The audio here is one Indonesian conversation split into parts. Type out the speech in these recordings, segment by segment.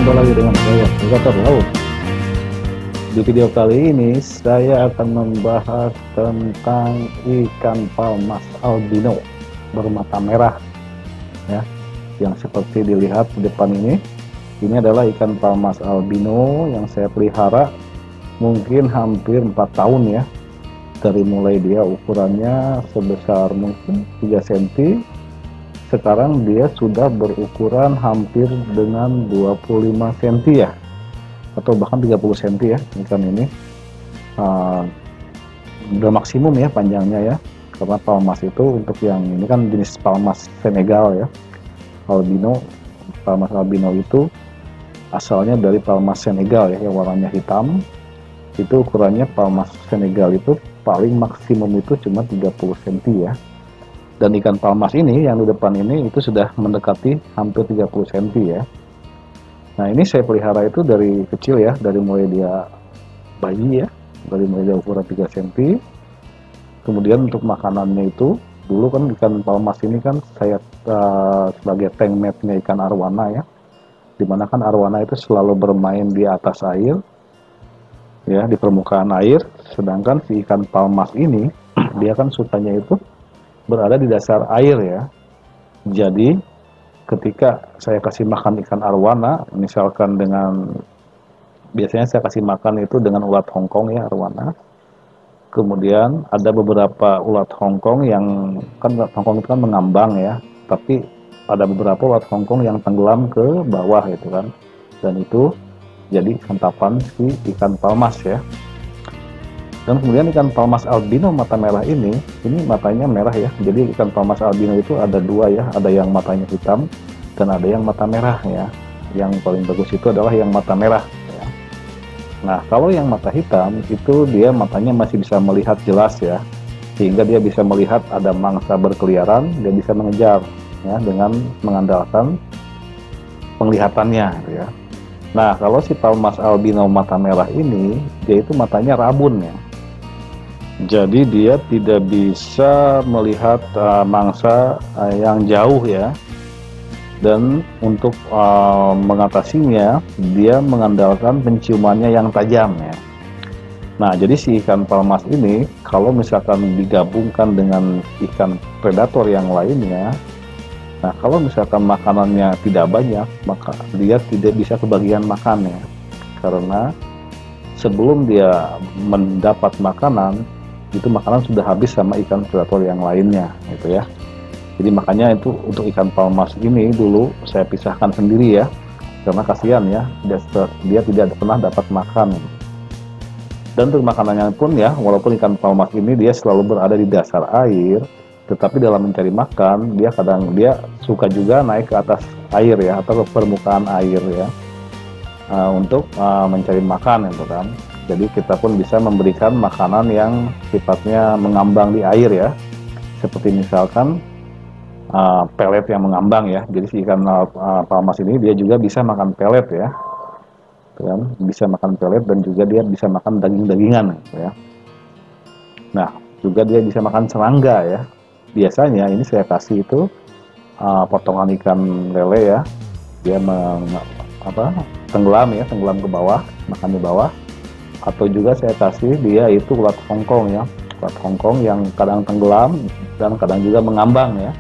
Jumpa lagi dengan saya, Alligator Laut. Di video kali ini saya akan membahas tentang ikan palmas albino bermata merah, ya, yang seperti dilihat di depan ini. Ini adalah ikan palmas albino yang saya pelihara mungkin hampir 4 tahun ya. Dari mulai dia ukurannya sebesar mungkin 3 cm, sekarang dia sudah berukuran hampir dengan 25 cm ya, atau bahkan 30 cm ya ikan ini. Udah maksimum ya panjangnya ya, karena palmas itu untuk yang ini kan jenis palmas Senegal ya, albino. Palmas albino itu asalnya dari palmas Senegal ya, yang warnanya hitam. Itu ukurannya palmas Senegal itu paling maksimum itu cuma 30 cm ya. Dan ikan palmas ini yang di depan ini itu sudah mendekati hampir 30 cm ya. Nah, ini saya pelihara itu dari kecil ya, dari mulai dia bayi ya, dari mulai dia ukuran 3 cm. Kemudian untuk makanannya itu, dulu kan ikan palmas ini kan saya sebagai tank mate-nya ikan arwana ya, dimana kan arwana itu selalu bermain di atas air ya, di permukaan air, sedangkan si ikan palmas ini dia kan sukanya itu berada di dasar air ya. Jadi ketika saya kasih makan ikan arwana, misalkan dengan, biasanya saya kasih makan itu dengan ulat Hongkong ya, arwana. Kemudian ada beberapa ulat Hongkong yang kan ulat Hongkong itu kan mengambang ya, tapi ada beberapa ulat Hongkong yang tenggelam ke bawah gitu kan, dan itu jadi santapan si ikan palmas ya. Dan kemudian ikan palmas albino mata merah ini matanya merah ya. Jadi ikan palmas albino itu ada dua ya, ada yang matanya hitam dan ada yang mata merah ya. Yang paling bagus itu adalah yang mata merah ya. Nah, kalau yang mata hitam itu dia matanya masih bisa melihat jelas ya, sehingga dia bisa melihat ada mangsa berkeliaran, dia bisa mengejar ya dengan mengandalkan penglihatannya gitu ya. Nah, kalau si palmas albino mata merah ini, dia itu matanya rabun ya. Jadi dia tidak bisa melihat mangsa yang jauh ya. Dan untuk mengatasinya, dia mengandalkan penciumannya yang tajam ya. Nah, jadi si ikan palmas ini kalau misalkan digabungkan dengan ikan predator yang lainnya, nah kalau misalkan makanannya tidak banyak, maka dia tidak bisa kebagian makan ya. Karena sebelum dia mendapat makanan, itu makanan sudah habis sama ikan predator yang lainnya gitu ya. Jadi makanya itu untuk ikan palmas ini dulu saya pisahkan sendiri ya, karena kasihan ya, dia tidak pernah dapat makan. Dan untuk makanannya pun ya, walaupun ikan palmas ini dia selalu berada di dasar air, tetapi dalam mencari makan dia suka juga naik ke atas air ya, atau ke permukaan air ya, untuk mencari makan gitu kan. Jadi kita pun bisa memberikan makanan yang sifatnya mengambang di air ya, seperti misalkan pelet yang mengambang ya. Jadi si ikan palmas ini dia juga bisa makan pelet ya, kan? Bisa makan pelet dan juga dia bisa makan daging-dagingan ya. Nah, juga dia bisa makan serangga ya. Biasanya ini saya kasih itu potongan ikan lele ya, dia tenggelam ke bawah, makan di bawah. Atau juga saya kasih dia itu ulat Hongkong ya, ulat Hongkong yang kadang tenggelam dan kadang juga mengambang ya.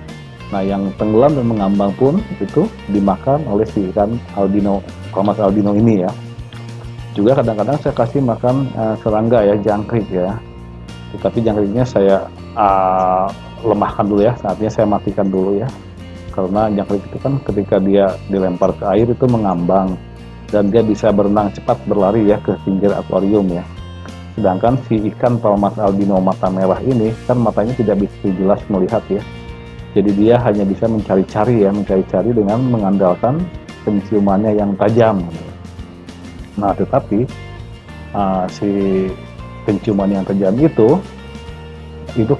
Nah, yang tenggelam dan mengambang pun itu dimakan oleh si ikan albino, palmas albino ini ya. Juga kadang-kadang saya kasih makan serangga ya, jangkrik ya. Tetapi jangkriknya saya lemahkan dulu ya, saatnya saya matikan dulu ya. Karena jangkrik itu kan ketika dia dilempar ke air itu mengambang, dan dia bisa berenang cepat, berlari ya ke pinggir akuarium ya. Sedangkan si ikan palmas albino mata merah ini kan matanya tidak bisa jelas melihat ya. Jadi dia hanya bisa mencari-cari dengan mengandalkan penciumannya yang tajam. Nah, tetapi si penciuman yang tajam itu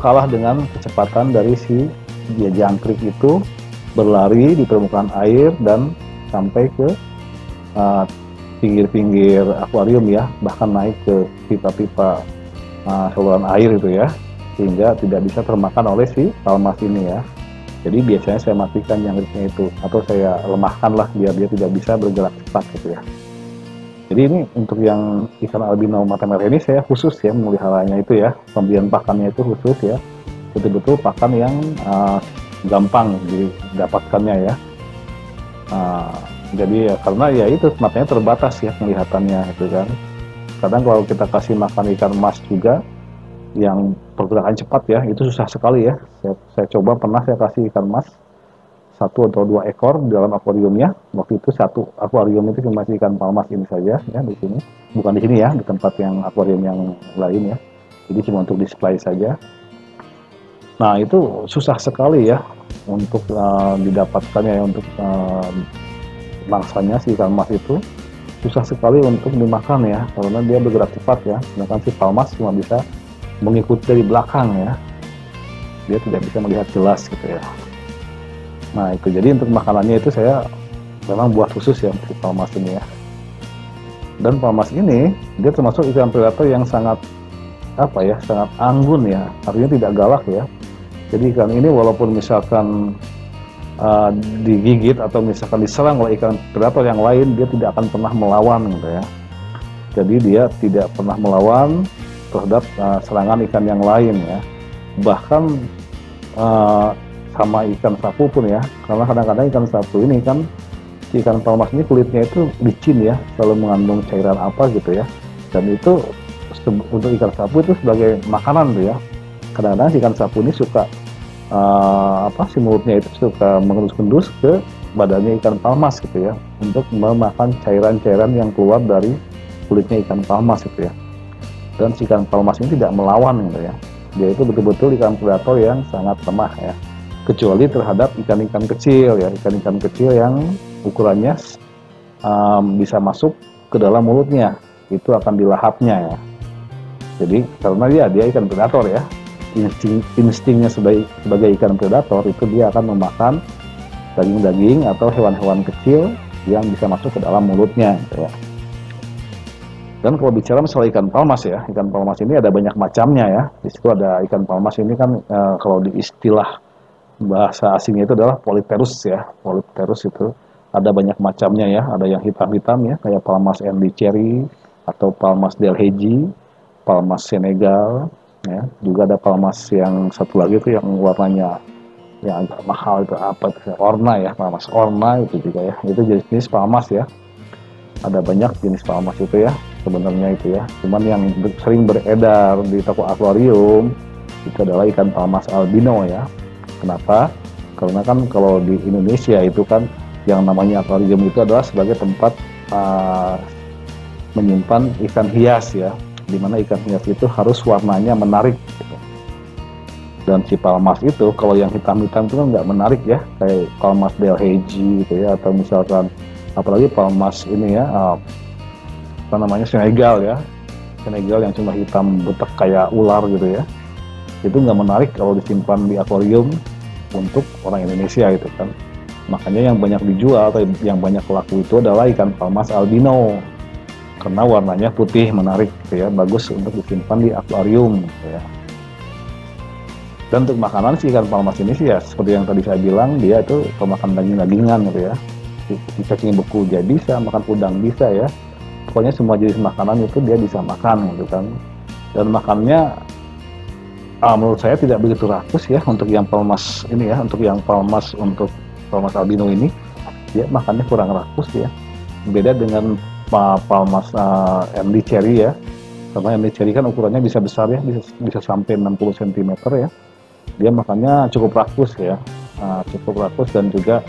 kalah dengan kecepatan dari si jangkrik itu berlari di permukaan air dan sampai ke pinggir-pinggir akuarium ya, bahkan naik ke pipa-pipa saluran air itu ya, sehingga tidak bisa termakan oleh si palmas ini ya. Jadi biasanya saya matikan yang ritnya itu, atau saya lemahkan lah biar dia tidak bisa bergerak cepat gitu ya. Jadi ini untuk yang ikan albino mata merah ini saya khusus ya memeliharanya itu ya, pemberian pakannya itu khusus ya, betul-betul pakan yang gampang didapatkannya ya. Jadi ya karena ya itu matanya terbatas ya penglihatannya itu kan. Kadang kalau kita kasih makan ikan mas juga yang pergerakan cepat ya, itu susah sekali ya. Saya coba pernah saya kasih ikan mas 1 atau 2 ekor di dalam akuariumnya. Waktu itu satu akuarium itu cuma ikan palmas ini saja ya di sini. Bukan di sini ya, di tempat yang akuarium yang lain ya. Jadi cuma untuk display saja. Nah itu susah sekali ya untuk didapatkannya ya, untuk mangsanya si ikan mas itu susah sekali untuk dimakan ya, karena dia bergerak cepat ya. Sedangkan si palmas cuma bisa mengikuti dari belakang ya, dia tidak bisa melihat jelas gitu ya. Nah itu jadi untuk makanannya itu saya memang buat khusus ya untuk palmas ini ya. Dan palmas ini dia termasuk ikan predator yang sangat sangat anggun ya, artinya tidak galak ya. Jadi ikan ini walaupun misalkan digigit atau misalkan diserang oleh ikan predator yang lain, dia tidak akan pernah melawan gitu ya. Jadi dia tidak pernah melawan terhadap serangan ikan yang lain ya. Bahkan sama ikan sapu pun ya, karena kadang-kadang ikan sapu ini kan, ikan palmas ini kulitnya itu licin ya, selalu mengandung cairan apa gitu ya, dan itu untuk ikan sapu itu sebagai makanan tuh ya. Kadang-kadang ikan sapu ini suka si mulutnya itu suka mengendus-endus ke badannya ikan palmas gitu ya, untuk memakan cairan-cairan yang keluar dari kulitnya ikan palmas gitu ya. Dan si ikan palmas ini tidak melawan gitu ya, dia itu betul-betul ikan predator yang sangat lemah ya, kecuali terhadap ikan-ikan kecil ya, ikan-ikan kecil yang ukurannya bisa masuk ke dalam mulutnya, itu akan dilahapnya ya. Jadi karena dia ikan predator ya, instingnya sebagai ikan predator itu dia akan memakan daging-daging atau hewan-hewan kecil yang bisa masuk ke dalam mulutnya gitu ya. Dan kalau bicara masalah ikan palmas ya, ikan palmas ini ada banyak macamnya ya. Di situ ada ikan palmas ini kan kalau di istilah bahasa asingnya itu adalah Polypterus ya. Polypterus itu ada banyak macamnya ya. Ada yang hitam-hitam ya, kayak palmas Andy Cherry atau palmas Delhaize, palmas Senegal ya. Juga ada palmas yang satu lagi itu yang warnanya yang agak mahal itu apa itu, orna ya, palmas orna itu juga ya. Itu jenis palmas ya. Ada banyak jenis palmas itu ya sebenarnya itu ya. Cuman yang sering beredar di toko akuarium itu adalah ikan palmas albino ya. Kenapa? Karena kan kalau di Indonesia itu kan yang namanya akuarium itu adalah sebagai tempat menyimpan ikan hias ya, dimana ikan hias itu harus warnanya menarik gitu. Dan si palmas itu kalau yang hitam-hitam itu kan nggak menarik ya, kayak palmas Delhaize gitu ya, atau misalkan apalagi palmas ini ya Senegal ya, Senegal yang cuma hitam butek kayak ular gitu ya, itu nggak menarik kalau disimpan di akuarium untuk orang Indonesia gitu kan. Makanya yang banyak dijual atau yang banyak laku itu adalah ikan palmas albino, karena warnanya putih menarik gitu ya, bagus untuk disimpan di akuarium gitu ya. Dan untuk makanan si ikan palmas ini sih ya seperti yang tadi saya bilang, dia itu pemakan daging-dagingan gitu ya. Cacing beku dia bisa, makan udang bisa ya. Pokoknya semua jenis makanan itu dia bisa makan gitu kan. Dan makannya menurut saya tidak begitu rakus ya untuk yang palmas ini ya, untuk palmas albino ini dia makannya kurang rakus ya. Beda dengan palmas Andy Cherry ya. Karena Andy Cherry kan ukurannya bisa besar ya, bisa sampai 60 cm ya. Dia makannya cukup rakus ya. Cukup rakus, dan juga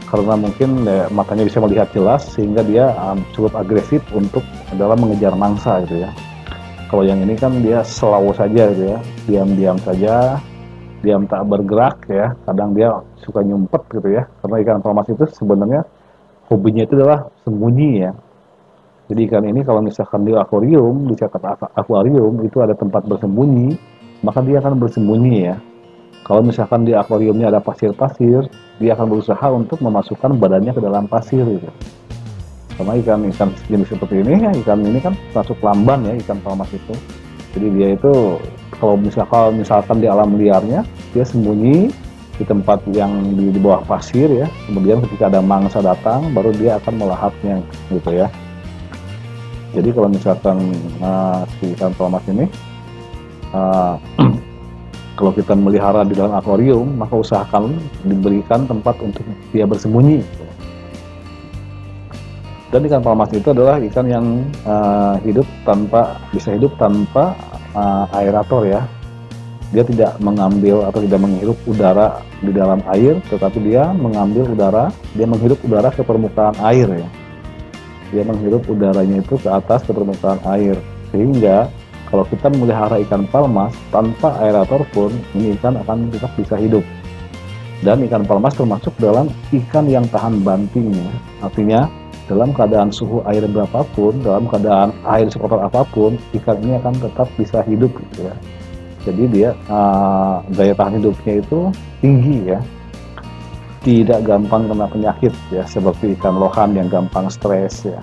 karena mungkin matanya bisa melihat jelas sehingga dia cukup agresif untuk dalam mengejar mangsa gitu ya. Kalau yang ini kan dia slow saja gitu ya, diam-diam saja, diam tak bergerak ya. Kadang dia suka nyumpet gitu ya, karena ikan palmas itu sebenarnya hobinya itu adalah sembunyi ya. Jadi ikan ini kalau misalkan di akuarium, di sekitar akuarium itu ada tempat bersembunyi, maka dia akan bersembunyi ya. Kalau misalkan di akuariumnya ada pasir-pasir, dia akan berusaha untuk memasukkan badannya ke dalam pasir gitu. Karena ikan jenis seperti ini ya, ikan ini kan masuk lamban ya, ikan palmas itu. Jadi dia itu kalau misalkan di alam liarnya dia sembunyi, di tempat yang di bawah pasir ya. Kemudian ketika ada mangsa datang, baru dia akan melahapnya gitu ya. Jadi kalau misalkan si ikan palmas ini kalau kita melihara di dalam akuarium, maka usahakan diberikan tempat untuk dia bersembunyi. Dan ikan palmas itu adalah ikan yang bisa hidup tanpa aerator ya. Dia tidak mengambil atau tidak menghirup udara di dalam air, tetapi dia menghirup udara ke permukaan air ya. Dia menghirup udaranya itu ke atas ke permukaan air, sehingga kalau kita memelihara ikan palmas tanpa aerator pun, ini ikan akan tetap bisa hidup. Dan ikan palmas termasuk dalam ikan yang tahan banting ya. Artinya dalam keadaan suhu air berapapun, dalam keadaan air sekotor apapun, ikan ini akan tetap bisa hidup gitu ya. Jadi dia daya tahan hidupnya itu tinggi ya. Tidak gampang kena penyakit ya, seperti ikan lohan yang gampang stres ya.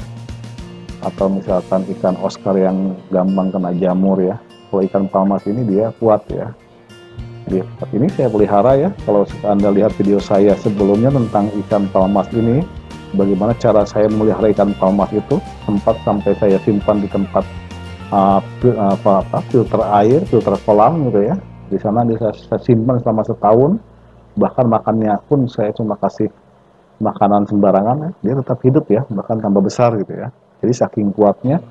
Atau misalkan ikan Oscar yang gampang kena jamur ya. Kalau ikan palmas ini dia kuat ya. Ini saya pelihara ya. Kalau Anda lihat video saya sebelumnya tentang ikan palmas ini, bagaimana cara saya memelihara ikan palmas itu, sempat sampai saya simpan di tempat filter air, filter kolam gitu ya. Di sana saya simpan selama setahun. Bahkan makannya pun saya cuma kasih makanan sembarangan ya. Dia tetap hidup ya, bahkan tambah besar gitu ya. Jadi saking kuatnya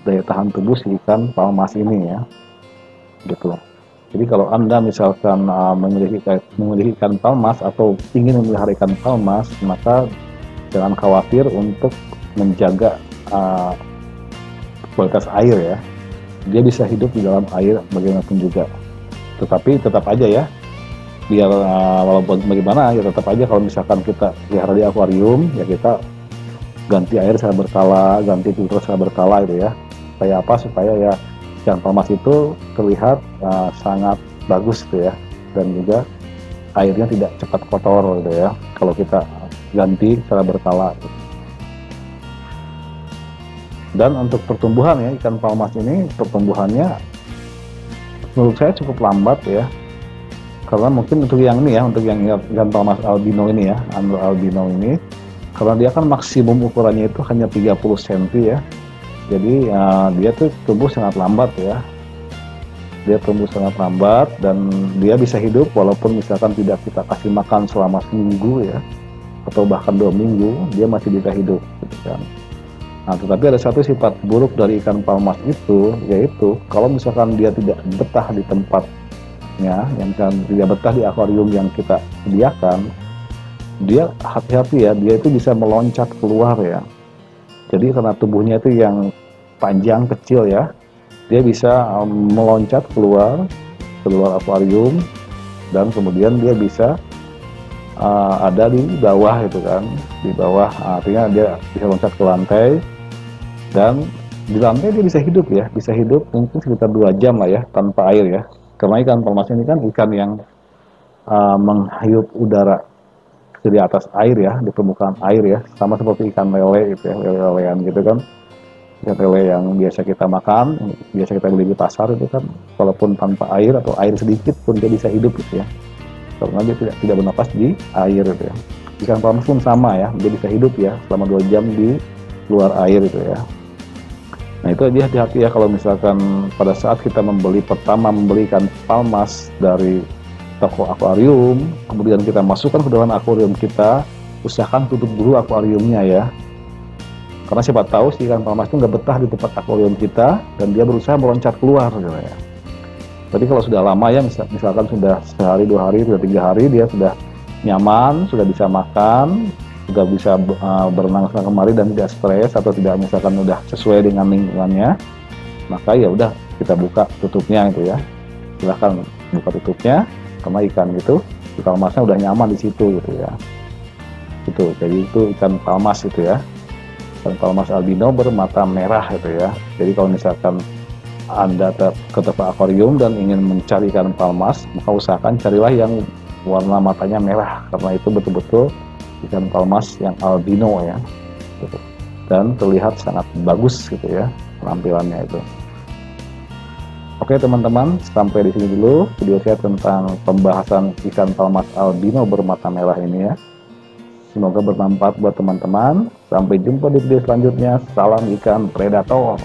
daya tahan tubuh si ikan palmas ini ya, gitu. Jadi kalau Anda misalkan memiliki ikan palmas atau ingin memelihara ikan palmas, maka jangan khawatir untuk menjaga kualitas air ya. Dia bisa hidup di dalam air bagaimanapun juga. Tetapi tetap aja ya, biar walaupun bagaimana ya tetap aja kalau misalkan kita pelihara di akuarium ya, kita ganti air secara berkala, ganti filter secara berkala gitu ya. Supaya apa? Supaya ya ikan palmas itu terlihat sangat bagus gitu ya, dan juga airnya tidak cepat kotor gitu ya kalau kita ganti secara berkala gitu. Dan untuk pertumbuhan ya, ikan palmas ini pertumbuhannya menurut saya cukup lambat ya, karena mungkin untuk yang ini ya, untuk yang ikan palmas albino ini ya, albino ini, karena dia kan maksimum ukurannya itu hanya 30 cm ya. Jadi dia tuh tumbuh sangat lambat ya. Dia tumbuh sangat lambat dan dia bisa hidup walaupun misalkan tidak kita kasih makan selama seminggu ya, atau bahkan 2 minggu, dia masih bisa hidup gitu kan. Nah, tetapi ada satu sifat buruk dari ikan palmas itu, yaitu kalau misalkan dia tidak betah di tempatnya, yang tidak betah di akuarium yang kita sediakan, dia hati-hati ya, dia itu bisa meloncat keluar ya. Jadi karena tubuhnya itu yang panjang kecil ya, dia bisa meloncat keluar akuarium, dan kemudian dia bisa ada di bawah itu kan, di bawah, artinya dia bisa loncat ke lantai, dan di lantai dia bisa hidup ya, bisa hidup mungkin sekitar 2 jam lah ya tanpa air ya. Karena ikan palmas ini kan ikan yang menghirup udara di atas air ya, di permukaan air ya, sama seperti ikan lele gitu ya, lele-lelean gitu kan. Ikan lele yang biasa kita makan, biasa kita beli di pasar itu kan, walaupun tanpa air atau air sedikit pun dia bisa hidup gitu ya, karena dia tidak bernapas di air gitu ya. Ikan palmas pun sama ya, dia bisa hidup ya selama 2 jam di luar air gitu ya. Nah itu aja, hati-hati ya kalau misalkan pada saat kita membeli ikan palmas dari toko akuarium, kemudian kita masukkan ke dalam akuarium kita, usahakan tutup dulu akuariumnya ya. Karena siapa tahu si ikan palmas itu nggak betah di tempat akuarium kita, dan dia berusaha meloncat keluar gitu ya. Tapi kalau sudah lama ya, misalkan sudah sehari, 2 hari, sudah 3 hari, dia sudah nyaman, sudah bisa makan, sudah bisa berenang sana kemari dan tidak stres, atau tidak misalkan sudah sesuai dengan lingkungannya, maka ya udah kita buka tutupnya gitu ya. Silahkan buka tutupnya, karena ikan itu, ikan palmasnya udah nyaman di situ gitu ya. Itu, jadi itu ikan palmas itu ya. Ikan palmas albino bermata merah gitu ya. Jadi kalau misalkan Anda ke tempat akuarium dan ingin mencari ikan palmas, maka usahakan carilah yang warna matanya merah, karena itu betul-betul ikan palmas yang albino ya, gitu. Dan terlihat sangat bagus gitu ya penampilannya itu. Oke teman-teman, sampai di sini dulu video saya tentang pembahasan ikan palmas albino bermata merah ini ya. Semoga bermanfaat buat teman-teman. Sampai jumpa di video selanjutnya. Salam ikan predator.